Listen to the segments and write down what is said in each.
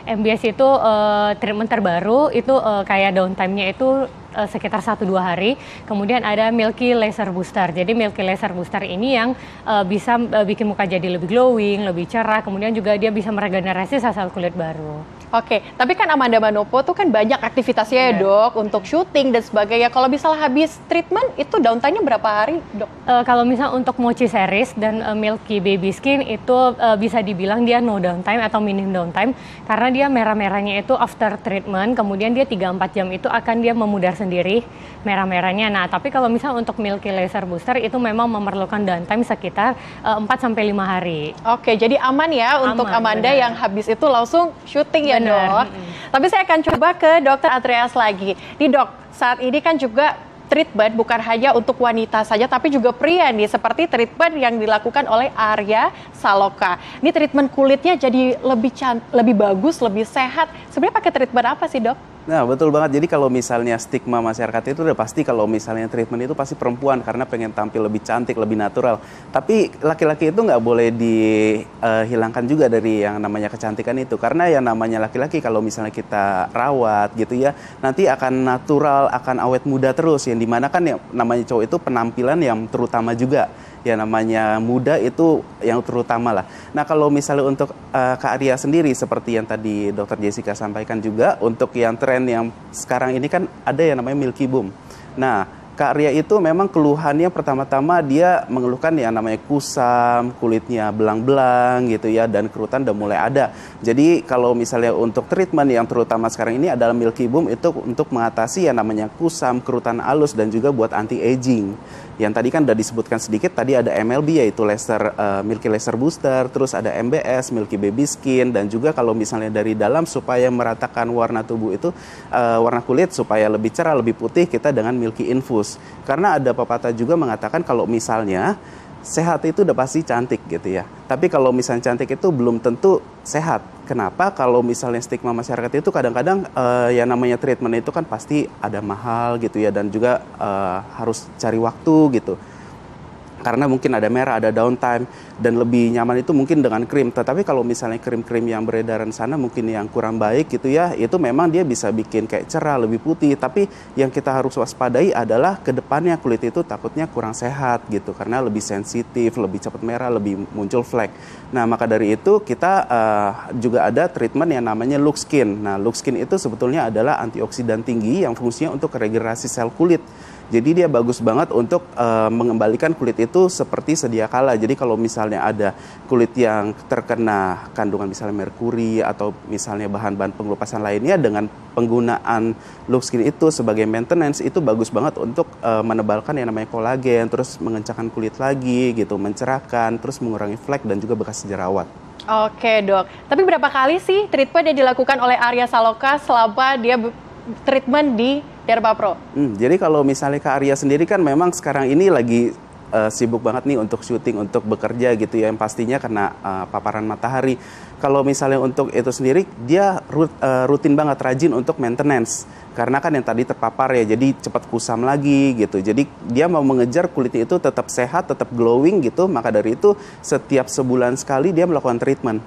MBS itu treatment terbaru itu kayak downtime-nya itu sekitar 1-2 hari. Kemudian ada Milky Laser Booster. Jadi Milky Laser Booster ini yang bisa bikin muka jadi lebih glowing, lebih cerah. Kemudian juga dia bisa meregenerasi sel-sel kulit baru. Oke, tapi kan Amanda Manopo tuh kan banyak aktivitasnya ya dok, untuk syuting dan sebagainya. Kalau misalnya habis treatment, itu downtime-nya berapa hari dok? Kalau misal untuk Mochi Series dan Milky Baby Skin itu bisa dibilang dia no downtime atau minim downtime. Karena dia merah-merahnya itu after treatment, kemudian dia 3-4 jam itu akan dia memudar sendiri merah-merahnya. Nah, tapi kalau misal untuk Milky Laser Booster itu memang memerlukan downtime sekitar 4-5 hari. Oke, jadi aman ya untuk Amanda benar. yang habis itu langsung syuting ya Benar. dok. Tapi saya akan coba ke dokter Andreas lagi. Nih dok, saat ini kan juga treatment bukan hanya untuk wanita saja, tapi juga pria nih, seperti treatment yang dilakukan oleh Arya Saloka. Ini treatment kulitnya jadi lebih bagus, lebih sehat. Sebenarnya pakai treatment apa sih dok? Nah, betul banget. Jadi kalau misalnya stigma masyarakat itu udah pasti kalau misalnya treatment itu pasti perempuan karena pengen tampil lebih cantik, lebih natural. Tapi laki-laki itu nggak boleh dihilangkan juga dari yang namanya kecantikan itu. Karena yang namanya laki-laki kalau misalnya kita rawat gitu ya, nanti akan natural, akan awet muda terus. Yang dimana kan yang namanya cowok itu penampilan yang terutama juga. Ya namanya muda itu yang terutama lah. Nah kalau misalnya untuk Kak Arya sendiri seperti yang tadi Dokter Jessica sampaikan juga, untuk yang tren yang sekarang ini kan ada yang namanya Milky Boom. Nah Kak Arya itu memang keluhannya pertama-tama dia mengeluhkan yang namanya kusam, kulitnya belang-belang gitu ya, dan kerutan udah mulai ada. Jadi kalau misalnya untuk treatment yang terutama sekarang ini adalah Milky Boom itu untuk mengatasi yang namanya kusam, kerutan halus, dan juga buat anti-aging. Yang tadi kan udah disebutkan sedikit, tadi ada MLB yaitu Milky Laser Booster, terus ada MBS, Milky Baby Skin, dan juga kalau misalnya dari dalam supaya meratakan warna tubuh itu, warna kulit supaya lebih cerah, lebih putih, kita dengan Milky Infus. Karena ada pepatah juga mengatakan kalau misalnya sehat itu udah pasti cantik gitu ya. Tapi kalau misalnya cantik itu belum tentu sehat. Kenapa? Kalau misalnya stigma masyarakat itu kadang-kadang yang namanya treatment itu kan pasti ada mahal gitu ya, dan juga harus cari waktu gitu. Karena mungkin ada merah, ada downtime, dan lebih nyaman itu mungkin dengan krim. Tetapi kalau misalnya krim-krim yang beredaran sana mungkin yang kurang baik gitu ya, itu memang dia bisa bikin kayak cerah, lebih putih. Tapi yang kita harus waspadai adalah ke depannya kulit itu takutnya kurang sehat gitu. Karena lebih sensitif, lebih cepat merah, lebih muncul flek. Nah maka dari itu kita juga ada treatment yang namanya Look Skin. Nah Look Skin itu sebetulnya adalah antioksidan tinggi yang fungsinya untuk regenerasi sel kulit. Jadi dia bagus banget untuk mengembalikan kulit itu seperti sedia kala. Jadi kalau misalnya ada kulit yang terkena kandungan misalnya merkuri atau misalnya bahan-bahan pengelupasan lainnya, dengan penggunaan Look Skin itu sebagai maintenance itu bagus banget untuk menebalkan yang namanya kolagen, terus mengencangkan kulit lagi gitu, mencerahkan, terus mengurangi flek dan juga bekas jerawat. Oke dok, tapi berapa kali sih treatment yang dilakukan oleh Arya Saloka selama dia treatment di Dermapro? Jadi kalau misalnya Kak Arya sendiri kan memang sekarang ini lagi sibuk banget nih untuk syuting, untuk bekerja gitu ya, yang pastinya kena paparan matahari. Kalau misalnya untuk itu sendiri, dia rutin banget, rajin untuk maintenance. Karena kan yang tadi terpapar ya, jadi cepat kusam lagi gitu. Jadi dia mau mengejar kulitnya itu tetap sehat, tetap glowing gitu. Maka dari itu setiap sebulan sekali dia melakukan treatment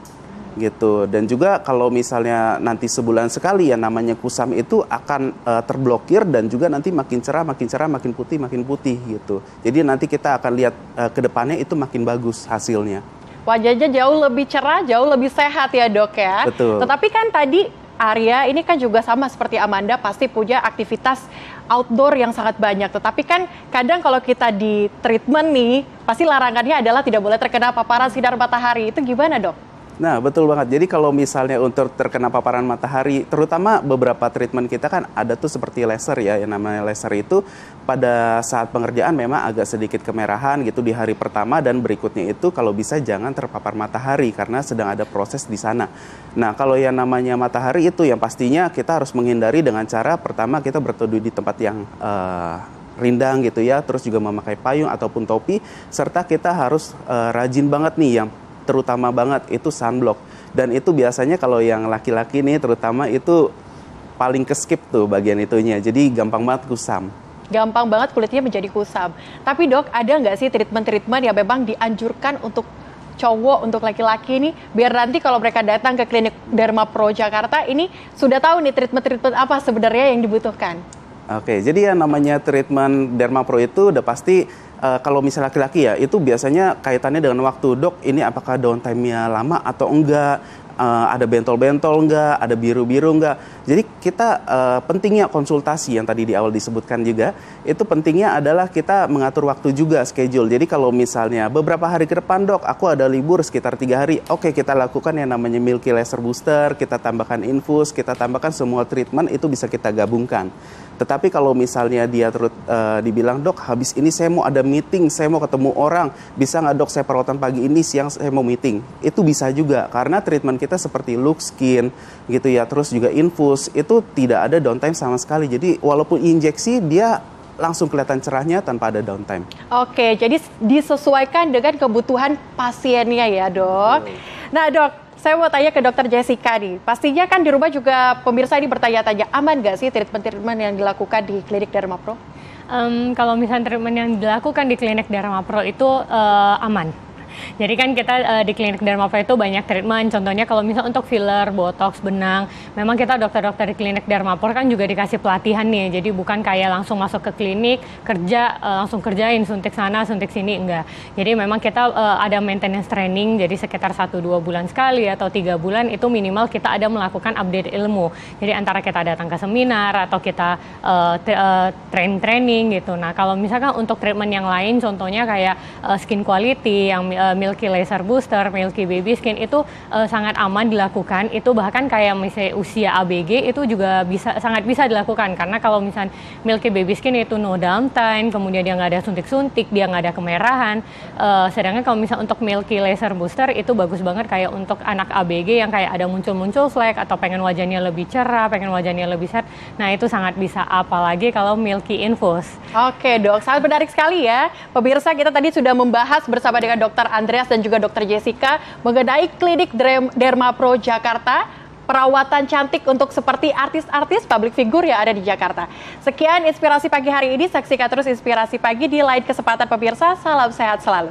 gitu. Dan juga kalau misalnya nanti sebulan sekali yang namanya kusam itu akan terblokir, dan juga nanti makin cerah, makin putih gitu. Jadi nanti kita akan lihat ke depannya itu makin bagus hasilnya. Wajahnya jauh lebih cerah, jauh lebih sehat ya dok ya. Betul. Tetapi kan tadi Arya ini kan juga sama seperti Amanda, pasti punya aktivitas outdoor yang sangat banyak. Tetapi kan kadang kalau kita di treatment nih, pasti larangannya adalah tidak boleh terkena paparan sinar matahari. Itu gimana dok? Nah, betul banget. Jadi kalau misalnya untuk terkena paparan matahari, terutama beberapa treatment kita kan ada tuh seperti laser ya, yang namanya laser itu pada saat pengerjaan memang agak sedikit kemerahan gitu di hari pertama, dan berikutnya itu kalau bisa jangan terpapar matahari karena sedang ada proses di sana. Nah, kalau yang namanya matahari itu yang pastinya kita harus menghindari dengan cara pertama kita berteduh di tempat yang rindang gitu ya, terus juga memakai payung ataupun topi, serta kita harus rajin banget nih yang terutama banget itu sunblock. Dan itu biasanya kalau yang laki-laki nih terutama itu paling ke-skip tuh bagian itunya. Jadi gampang banget kusam. Gampang banget kulitnya menjadi kusam. Tapi dok, ada nggak sih treatment-treatment yang memang dianjurkan untuk cowok, untuk laki-laki nih, biar nanti kalau mereka datang ke klinik Dermapro Jakarta ini sudah tahu nih treatment apa sebenarnya yang dibutuhkan. Oke, jadi yang namanya treatment Dermapro itu udah pasti kalau misalnya laki-laki ya, itu biasanya kaitannya dengan waktu. Dok, ini apakah downtime-nya lama atau enggak? Ada bentol-bentol enggak, ada biru-biru enggak. Jadi kita pentingnya konsultasi yang tadi di awal disebutkan juga, itu pentingnya adalah kita mengatur waktu juga, schedule. Jadi kalau misalnya beberapa hari ke depan, Dok, aku ada libur sekitar 3 hari, oke, kita lakukan yang namanya Milky Laser Booster, kita tambahkan infus, kita tambahkan semua treatment, itu bisa kita gabungkan. Tetapi kalau misalnya dia terus dibilang, Dok, habis ini saya mau ada meeting, saya mau ketemu orang, bisa nggak, Dok, saya perawatan pagi ini, siang saya mau meeting? Itu bisa juga, karena treatment kita seperti look skin gitu ya, terus juga infus, itu tidak ada downtime sama sekali. Jadi walaupun injeksi, dia langsung kelihatan cerahnya tanpa ada downtime. Oke, jadi disesuaikan dengan kebutuhan pasiennya ya, Dok. Nah, Dok, saya mau tanya ke Dokter Jessica nih. Pastinya kan di rumah juga pemirsa ini bertanya-tanya, aman nggak sih treatment-treatment yang dilakukan di klinik Dermapro? Kalau misalnya treatment yang dilakukan di klinik Dermapro itu aman. Jadi kan kita di klinik Dermapro itu banyak treatment, contohnya kalau misalnya untuk filler, botox, benang, memang kita dokter-dokter di klinik Dermapro kan juga dikasih pelatihan nih, jadi bukan kayak langsung masuk ke klinik, kerja, langsung kerjain, suntik sana, suntik sini, enggak. Jadi memang kita ada maintenance training, jadi sekitar 1-2 bulan sekali atau 3 bulan itu minimal kita ada melakukan update ilmu. Jadi antara kita datang ke seminar atau kita training gitu. Nah kalau misalkan untuk treatment yang lain, contohnya kayak skin quality, yang Milky Laser Booster, Milky Baby Skin itu sangat aman dilakukan. Itu bahkan kayak misalnya usia ABG itu juga sangat bisa dilakukan, karena kalau misalnya Milky Baby Skin itu no downtime, kemudian dia nggak ada suntik-suntik, dia nggak ada kemerahan. Sedangkan kalau misalnya untuk Milky Laser Booster itu bagus banget kayak untuk anak ABG yang kayak ada muncul-muncul flek atau pengen wajahnya lebih cerah, pengen wajahnya lebih set. Nah itu sangat bisa, apalagi kalau Milky Infus. Oke, Dok, sangat menarik sekali ya. Pemirsa, kita tadi sudah membahas bersama dengan Dokter Andreas dan juga Dokter Jessica mengenai klinik Dermapro Jakarta, perawatan cantik untuk seperti artis-artis public figure yang ada di Jakarta. Sekian Inspirasi Pagi hari ini, saksikan terus Inspirasi Pagi di lain kesempatan pemirsa. Salam sehat selalu.